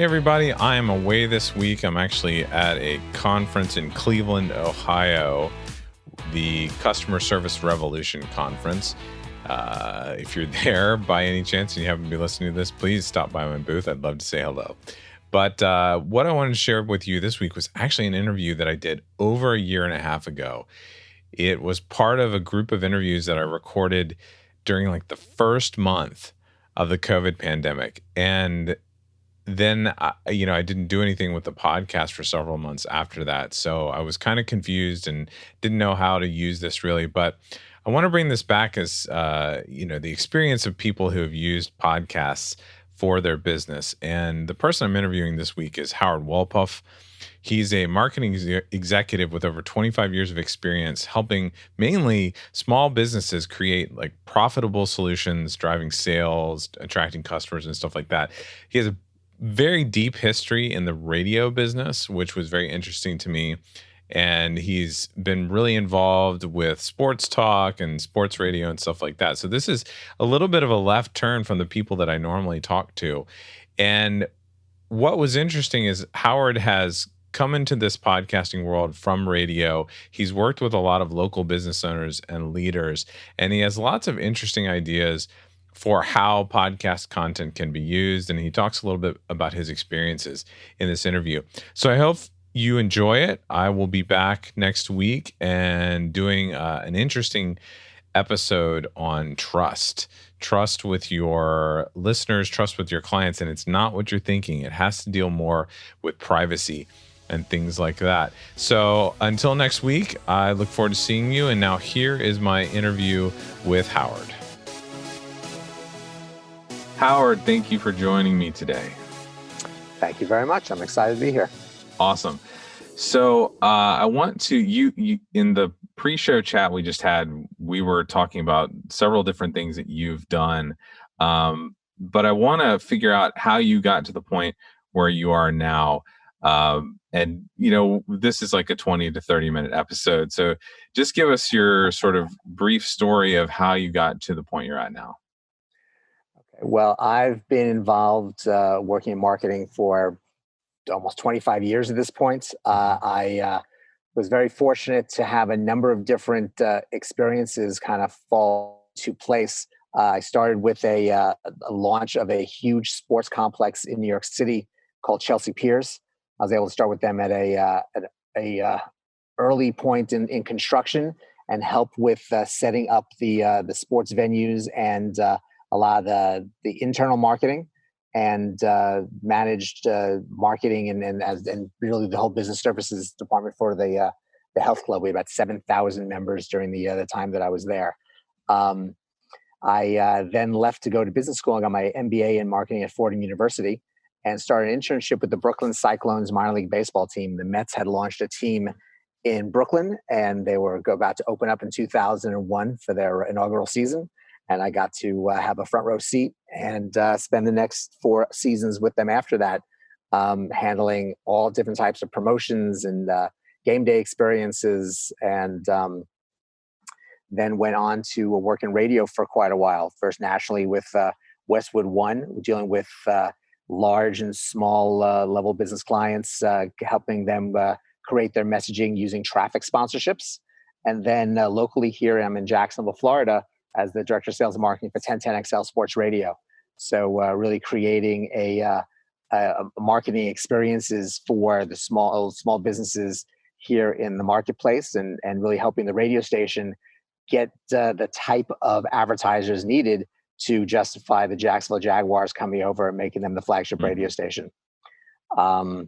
Hey everybody, I am away this week. I'm actually at a conference in Cleveland, Ohio, the Customer Service Revolution Conference. If you're there by any chance and you happen to be listening to this, please stop by my booth. I'd love to say hello. But what I wanted to share with you this week was actually an interview that I did over a year and a half ago. It was part of a group of interviews that I recorded during like the first month of the COVID pandemic. And then I didn't do anything with the podcast for several months after that. So I was kind of confused and didn't know how to use this really. But I want to bring this back as, the experience of people who have used podcasts for their business. And the person I'm interviewing this week is Howard Wolpoff. He's a marketing executive with over 25 years of experience helping mainly small businesses create like profitable solutions, driving sales, attracting customers and stuff like that. He has a very deep history in the radio business, which was very interesting to me. And he's been really involved with sports talk and sports radio and stuff like that. So this is a little bit of a left turn from the people that I normally talk to. And what was interesting is Howard has come into this podcasting world from radio. He's worked with a lot of local business owners and leaders, and he has lots of interesting ideas for how podcast content can be used. And he talks a little bit about his experiences in this interview. So I hope you enjoy it. I will be back next week and doing an interesting episode on trust with your listeners, trust with your clients. And it's not what you're thinking. It has to deal more with privacy and things like that. So until next week, I look forward to seeing you. And now here is my interview with Howard. Howard, thank you for joining me today. Thank you very much. I'm excited to be here. Awesome. So I want to, you in the pre-show chat we just had, we were talking about several different things that you've done. But I want to figure out how you got to the point where you are now. And, this is like a 20 to 30 minute episode. So just give us your sort of brief story of how you got to the point you're at now. Well, I've been involved working in marketing for almost 25 years at this point. I was very fortunate to have a number of different experiences kind of fall to place. I started with a launch of a huge sports complex in New York City called Chelsea Piers. I was able to start with them at a early point in construction and help with setting up the sports venues and a lot of the internal marketing, and managed marketing and really the whole business services department for the health club. We had about 7,000 members during the time that I was there. I then left to go to business school and got my MBA in marketing at Fordham University and started an internship with the Brooklyn Cyclones minor league baseball team. The Mets had launched a team in Brooklyn, and they were about to open up in 2001 for their inaugural season. And I got to have a front row seat and spend the next 4 seasons with them after that, handling all different types of promotions and game day experiences, and then went on to work in radio for quite a while, first nationally with Westwood One, dealing with large and small level business clients, helping them create their messaging using traffic sponsorships. And then locally here, I'm in Jacksonville, Florida, as the director of sales and marketing for 1010XL Sports Radio. So really creating a marketing experiences for the small businesses here in the marketplace, and really helping the radio station get the type of advertisers needed to justify the Jacksonville Jaguars coming over and making them the flagship radio station. Been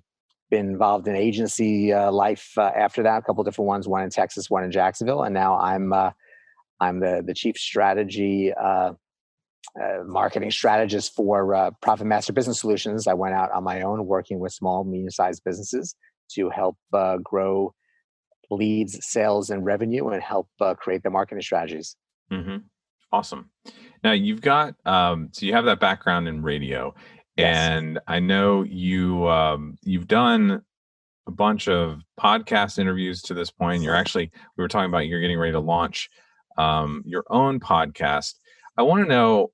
involved in agency life after that, a couple different ones, one in Texas, one in Jacksonville, and now I'm the chief strategy marketing strategist for Profit Master Business Solutions. I went out on my own working with small, medium-sized businesses to help grow leads, sales, and revenue, and help create the marketing strategies. Mm-hmm. Awesome. Now you've got, so you have that background in radio, Yes. And I know you've done a bunch of podcast interviews to this point. We were talking about you're getting ready to launch your own podcast. I want to know,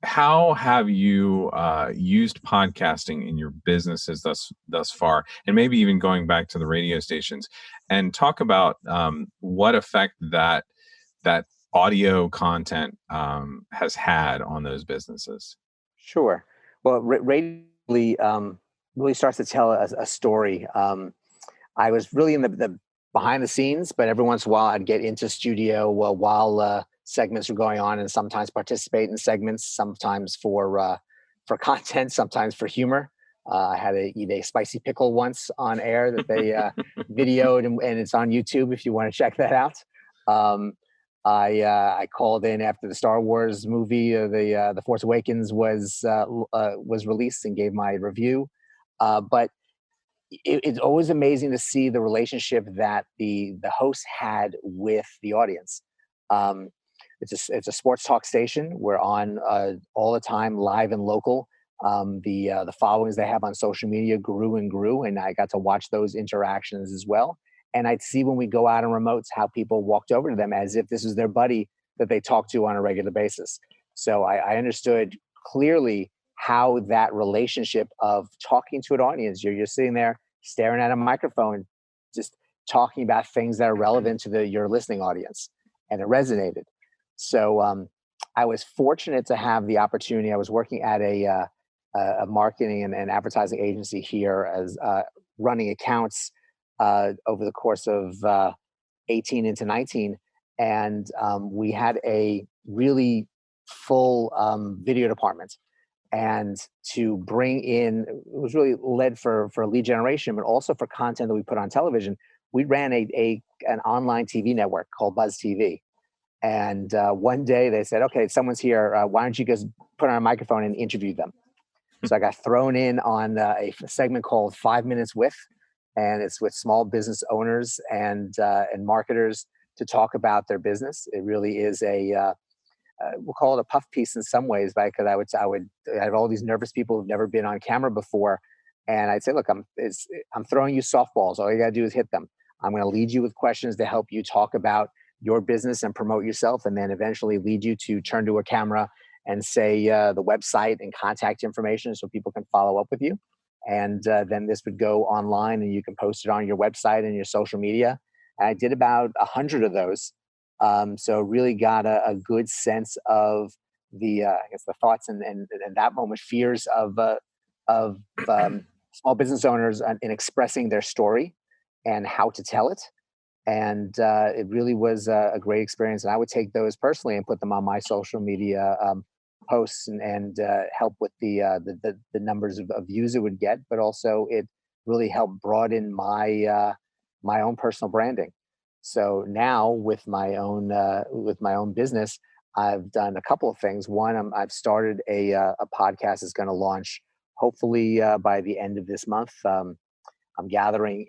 how have you used podcasting in your businesses thus far, and maybe even going back to the radio stations, and talk about what effect that audio content has had on those businesses? Sure. Well, radio really, really starts to tell a story. I was really in the behind the scenes, but every once in a while I'd get into studio while segments were going on, and sometimes participate in segments, sometimes for content, sometimes for humor. I had to eat a spicy pickle once on air that they videoed, and it's on YouTube if you want to check that out. Um, I called in after the Star Wars movie, the Force Awakens was released, and gave my review. But it's always amazing to see the relationship that the host had with the audience. Um, it's a sports talk station. We're on all the time, live and local. The followings they have on social media grew and grew, and I got to watch those interactions as well. And I'd see when we go out on remotes how people walked over to them as if this was their buddy that they talk to on a regular basis. So I understood clearly how that relationship of talking to an audience, you're sitting there staring at a microphone, just talking about things that are relevant to your listening audience, and it resonated. So I was fortunate to have the opportunity. I was working at a marketing and advertising agency here as running accounts over the course of 18 into 19. And we had a really full video department. And to bring in, it was really led for lead generation, but also for content that we put on television. We ran an online TV network called Buzz TV. And one day they said, okay, someone's here. Why don't you guys put on a microphone and interview them? So I got thrown in on a segment called 5 Minutes With, and it's with small business owners and marketers to talk about their business. It really is we'll call it a puff piece in some ways, right? Because I would have all these nervous people who've never been on camera before, and I'd say, look, I'm throwing you softballs. All you gotta do is hit them. I'm going to lead you with questions to help you talk about your business and promote yourself, and then eventually lead you to turn to a camera and say the website and contact information so people can follow up with you. And then this would go online, and you can post it on your website and your social media. And I did about 100 of those. So really got a good sense of the thoughts and that moment, fears of small business owners in expressing their story and how to tell it. And it really was a great experience. And I would take those personally and put them on my social media posts and help with the numbers of views it would get. But also it really helped broaden my own personal branding. So now with my own business, I've done a couple of things. One, I've started a podcast that's going to launch hopefully by the end of this month. I'm gathering,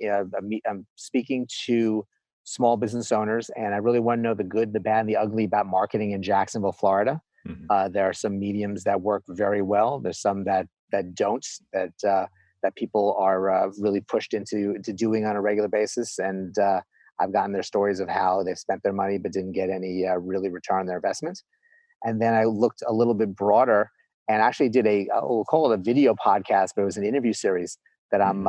I'm speaking to small business owners, and I really want to know the good, the bad, and the ugly about marketing in Jacksonville, Florida. Mm-hmm. There are some mediums that work very well. There's some that don't, that people are really pushed into doing on a regular basis. And I've gotten their stories of how they've spent their money but didn't get any really return on their investment. And then I looked a little bit broader and actually did we'll call it a video podcast, but it was an interview series that I'm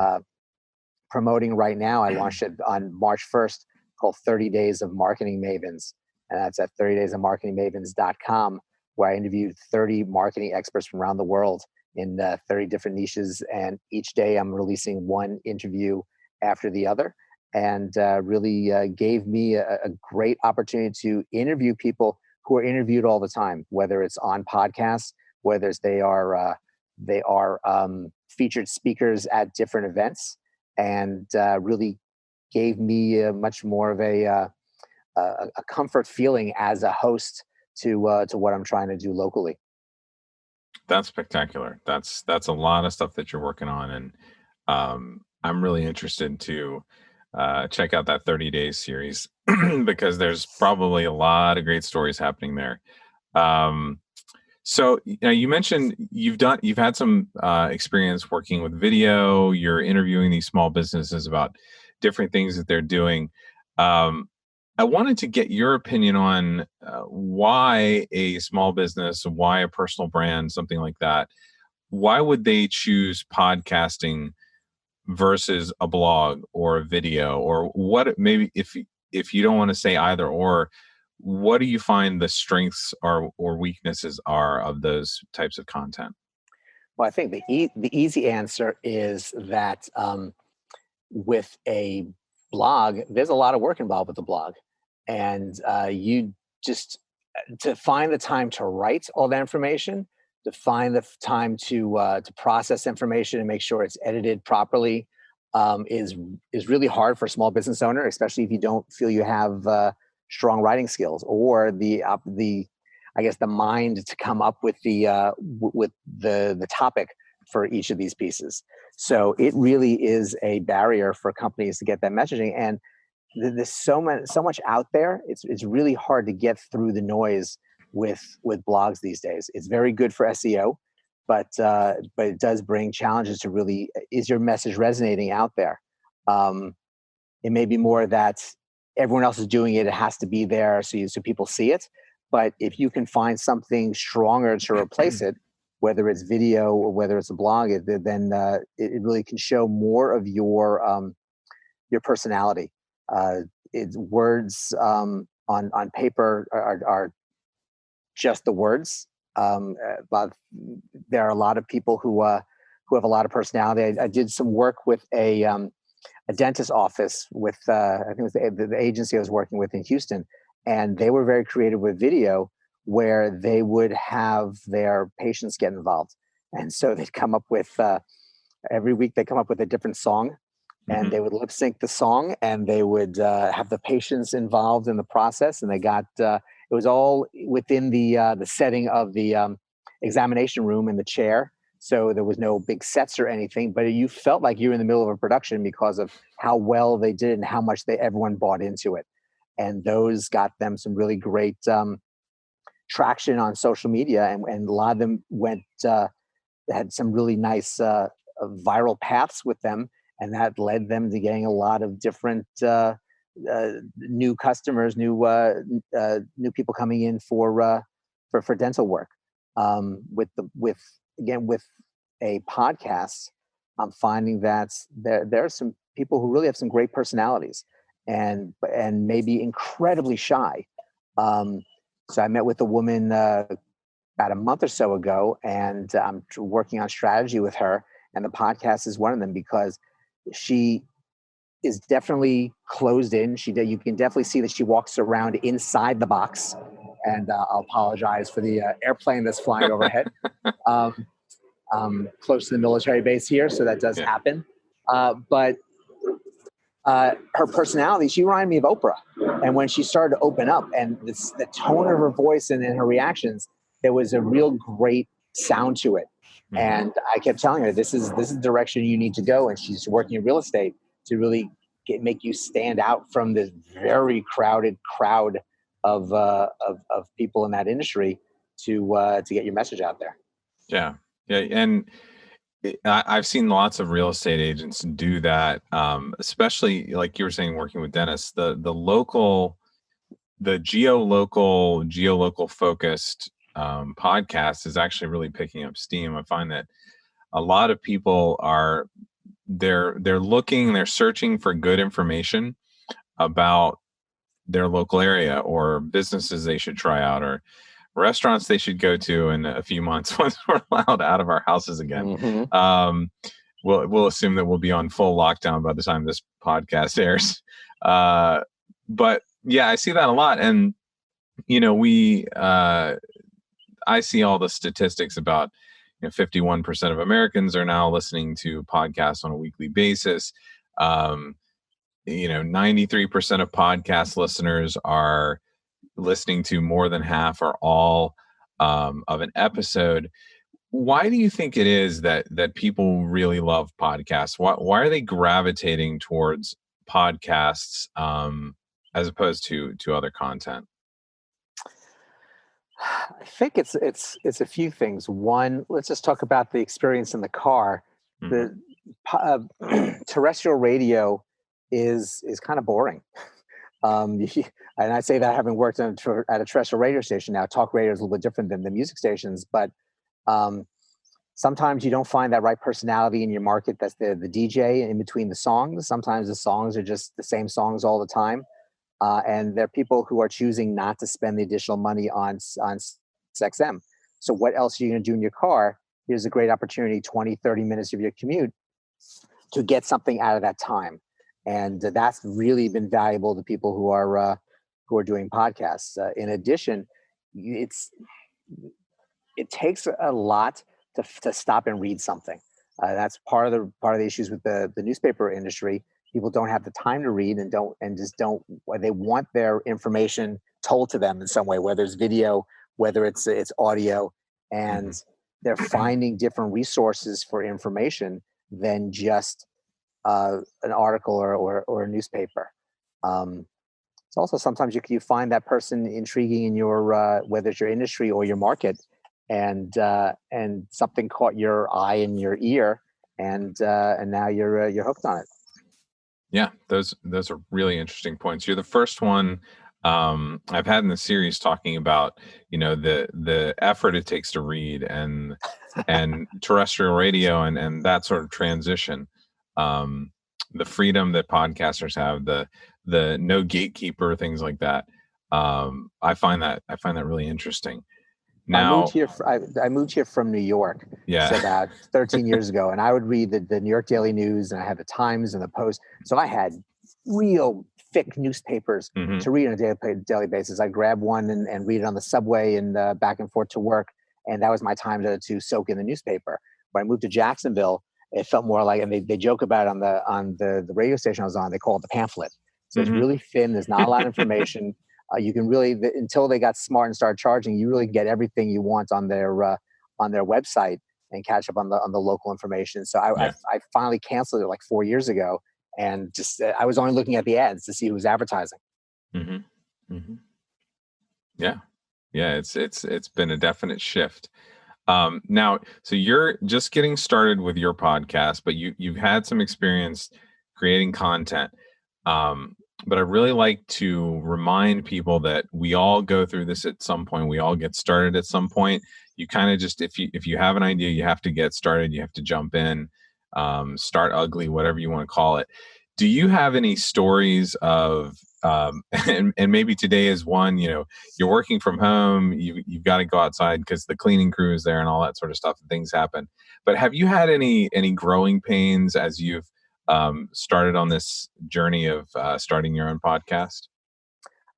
promoting right now. I launched it on March 1st, called 30 Days of Marketing Mavens. And that's at 30daysofmarketingmavens.com, where I interviewed 30 marketing experts from around the world in 30 different niches. And each day I'm releasing one interview after the other. And really gave me a great opportunity to interview people who are interviewed all the time, whether it's on podcasts, whether they are featured speakers at different events, and really gave me much more of a comfort feeling as a host to what I'm trying to do locally. That's spectacular. That's a lot of stuff that you're working on, and I'm really interested to check out that 30 days series because there's probably a lot of great stories happening there. So you mentioned you've had some experience working with video. You're interviewing these small businesses about different things that they're doing. I wanted to get your opinion on why a small business, why a personal brand, something like that, why would they choose podcasting versus a blog or a video, or what? Maybe if you don't want to say either or, what do you find the strengths or weaknesses are of those types of content? Well, I think the easy answer is that with a blog, there's a lot of work involved with the blog, and you just to find the time to write all that information, to find the time to process information and make sure it's edited properly, is really hard for a small business owner, especially if you don't feel you have strong writing skills or the I guess the mind to come up with the topic for each of these pieces. So it really is a barrier for companies to get that messaging. And there's so much out there. It's really hard to get through the noise with blogs these days. It's very good for SEO, but it does bring challenges to really, is your message resonating out there? It may be more that everyone else is doing it. It has to be there so people see it. But if you can find something stronger to replace it, whether it's video or whether it's a blog, then it really can show more of your personality. It's words on paper are just the words, but there are a lot of people who have a lot of personality. I did some work with a dentist office with I think it was the agency I was working with in Houston, and they were very creative with video, where they would have their patients get involved, and so they'd come up with every week they come up with a different song, and they would lip sync the song, and they would have the patients involved in the process, and they got it was all within the setting of the examination room in the chair. So there was no big sets or anything, but you felt like you were in the middle of a production because of how well they did and how much everyone bought into it. And those got them some really great traction on social media, and a lot of them had some really nice viral paths with them, and that led them to getting a lot of different new customers, new people coming in for dental work. With a podcast, I'm finding that there are some people who really have some great personalities and maybe incredibly shy. So I met with a woman about a month or so ago, and I'm working on strategy with her. And the podcast is one of them because she is definitely closed in. You can definitely see that she walks around inside the box. And I'll apologize for the airplane that's flying overhead. Close to the military base here, so that does happen. But her personality, she reminded me of Oprah. And when she started to open up, and the tone of her voice and her reactions, there was a real great sound to it. And I kept telling her, this is the direction you need to go. And she's working in real estate to really make you stand out from this very crowded crowd of people in that industry to get your message out there. Yeah. And I've seen lots of real estate agents do that, especially like you were saying, working with dentists. The geolocal focused podcast is actually really picking up steam. I find that a lot of people they're searching for good information about their local area, or businesses they should try out, or restaurants they should go to in a few months once we're allowed out of our houses again. We'll assume that we'll be on full lockdown by the time this podcast airs. But yeah, I see that a lot. And, I see all the statistics about 51% of Americans are now listening to podcasts on a weekly basis. 93% of podcast listeners are listening to more than half or all of an episode. Why do you think it is that people really love podcasts? Why are they gravitating towards podcasts as opposed to other content? I think it's a few things. One, let's just talk about the experience in the car. The terrestrial radio is kind of boring. And I say that having worked at a terrestrial radio station now. Talk radio is a little bit different than the music stations, but um, sometimes you don't find that right personality in your market. That's the DJ in between the songs. Sometimes the songs are just the same songs all the time. And there are people who are choosing not to spend the additional money on XM. So what else are you going to do in your car? Here's a great opportunity, 20, 30 minutes of your commute to get something out of that time. And that's really been valuable to people who are doing podcasts. In addition, it's it takes a lot to stop and read something. That's part of the issues with the newspaper industry. People don't have the time to read and just don't. They want their information told to them in some way, whether it's video, whether it's audio, and they're finding different resources for information than just an article or a newspaper. It's also sometimes you find that person intriguing in your whether it's your industry or your market, and something caught your eye and your ear, and now you're hooked on it. Yeah, those are really interesting points. You're the first one I've had in the series talking about, the effort it takes to read and terrestrial radio and that sort of transition. The freedom that podcasters have, the no gatekeeper, things like that. I find that really interesting. Now, I moved here from New York. Yeah. So about 13 years ago, and I would read the New York Daily News, and I had the Times and the Post. So I had real thick newspapers to read on a daily basis. I grabbed one and read it on the subway and back and forth to work, and that was my time to soak in the newspaper. When I moved to Jacksonville, it felt more like, and they joke about it on the radio station I was on. They call it the pamphlet. So it's really thin. There's not a lot of information. You can really, until they got smart and started charging, you really get everything you want on their website and catch up on the local information. So I finally canceled it like 4 years ago, and just I was only looking at the ads to see who was advertising. Yeah, it's been a definite shift. Now, so you're just getting started with your podcast, but you've had some experience creating content. But I really like to remind people that we all go through this at some point. We all get started at some point. You kind of just, if you have an idea, you have to get started. You have to jump in, start ugly, whatever you want to call it. Do you have any stories of, and maybe today is one, you're working from home, you've got to go outside because the cleaning crew is there and all that sort of stuff, and things happen. But have you had any growing pains as you've started on this journey of starting your own podcast?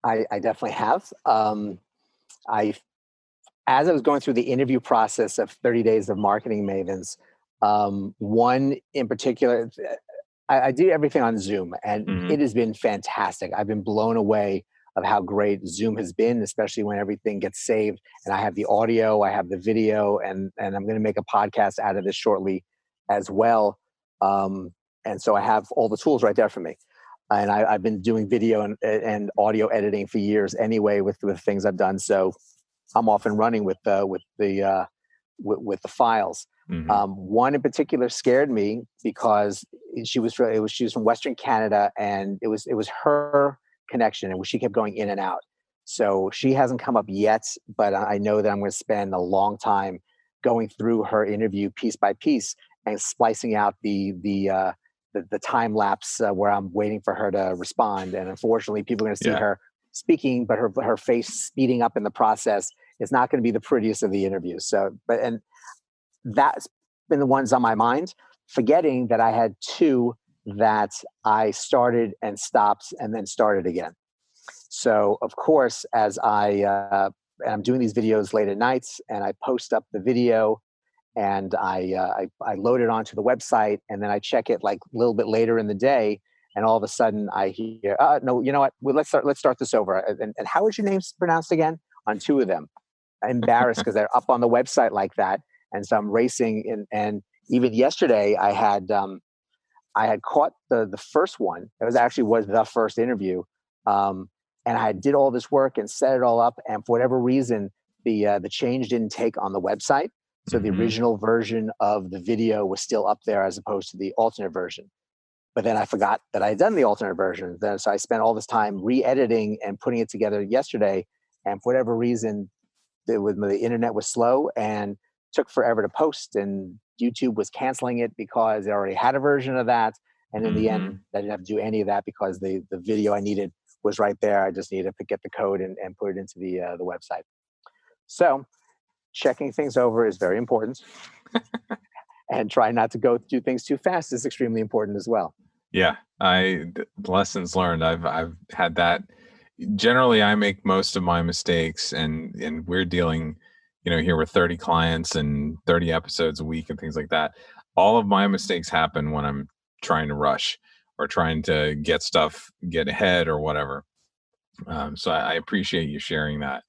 I definitely have. As I was going through the interview process of 30 Days of Marketing Mavens, one in particular, I do everything on Zoom, and it has been fantastic. I've been blown away of how great Zoom has been, especially when everything gets saved. And I have the audio, I have the video, and I'm going to make a podcast out of this shortly as well. And so I have all the tools right there for me. And I've been doing video and audio editing for years anyway with things I've done. So I'm off and running with the files. One in particular scared me because she was from Western Canada, and it was her connection, and she kept going in and out. So she hasn't come up yet, but I know that I'm going to spend a long time going through her interview piece by piece and splicing out the time lapse where I'm waiting for her to respond. And unfortunately, people are going to see her speaking, but her face speeding up in the process is not going to be the prettiest of the interviews. So, and that's been the ones on my mind, forgetting that I had two that I started and stopped and then started again. So of course, as I'm doing these videos late at nights, and I post up the video, and I load it onto the website, and then I check it like a little bit later in the day, and all of a sudden I hear, no, you know what? Well, let's start this over. And how was your name pronounced again? On two of them. I'm embarrassed because they're up on the website like that, and so I'm racing. And even yesterday, I had caught the first one. It was the first interview, and I did all this work and set it all up, and for whatever reason, the change didn't take on the website. So the original version of the video was still up there as opposed to the alternate version. but then I forgot that I had done the alternate version. So I spent all this time re-editing and putting it together yesterday. And for whatever reason, the internet was slow and took forever to post, and YouTube was canceling it because they already had a version of that. And in the end, I didn't have to do any of that because the video I needed was right there. I just needed to get the code and put it into the website. So checking things over is very important. And try not to go do things too fast is extremely important as well. Yeah, lessons learned. I've had that. Generally, I make most of my mistakes, and we're dealing, here with 30 clients and 30 episodes a week and things like that. All of my mistakes happen when I'm trying to rush or trying to get ahead or whatever. So I appreciate you sharing that.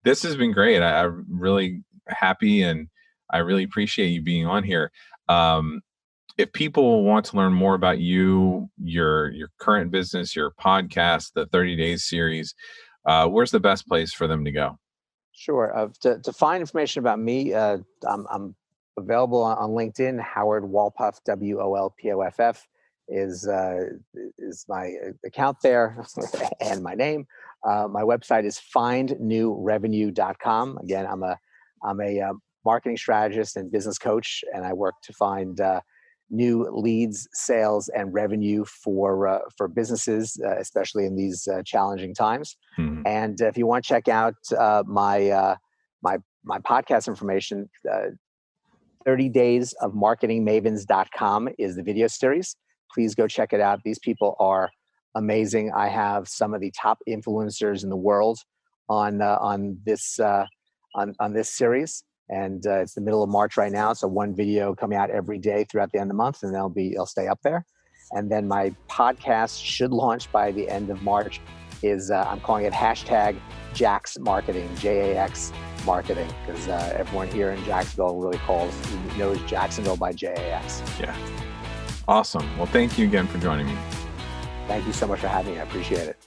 This has been great. I'm really happy, and I really appreciate you being on here. If people want to learn more about you, your current business, your podcast, the 30 Days series, where's the best place for them to go? Sure. To find information about me, I'm available on LinkedIn. Howard Wolpoff, Wolpoff, is my account there, and my name. My website is findnewrevenue.com. Again, I'm a marketing strategist and business coach, and I work to find new leads, sales, and revenue for businesses, especially in these challenging times. Mm-hmm. And if you want to check out my podcast information, 30daysofmarketingmavens.com is the video series. Please go check it out. These people are amazing. I have some of the top influencers in the world on this series. And it's the middle of March right now. So one video coming out every day throughout the end of the month, and it'll stay up there. And then my podcast should launch by the end of March. I'm calling it #Jax Marketing, JAX Marketing, because everyone here in Jacksonville really knows Jacksonville by JAX. Yeah. Awesome. Well, thank you again for joining me. Thank you so much for having me. I appreciate it.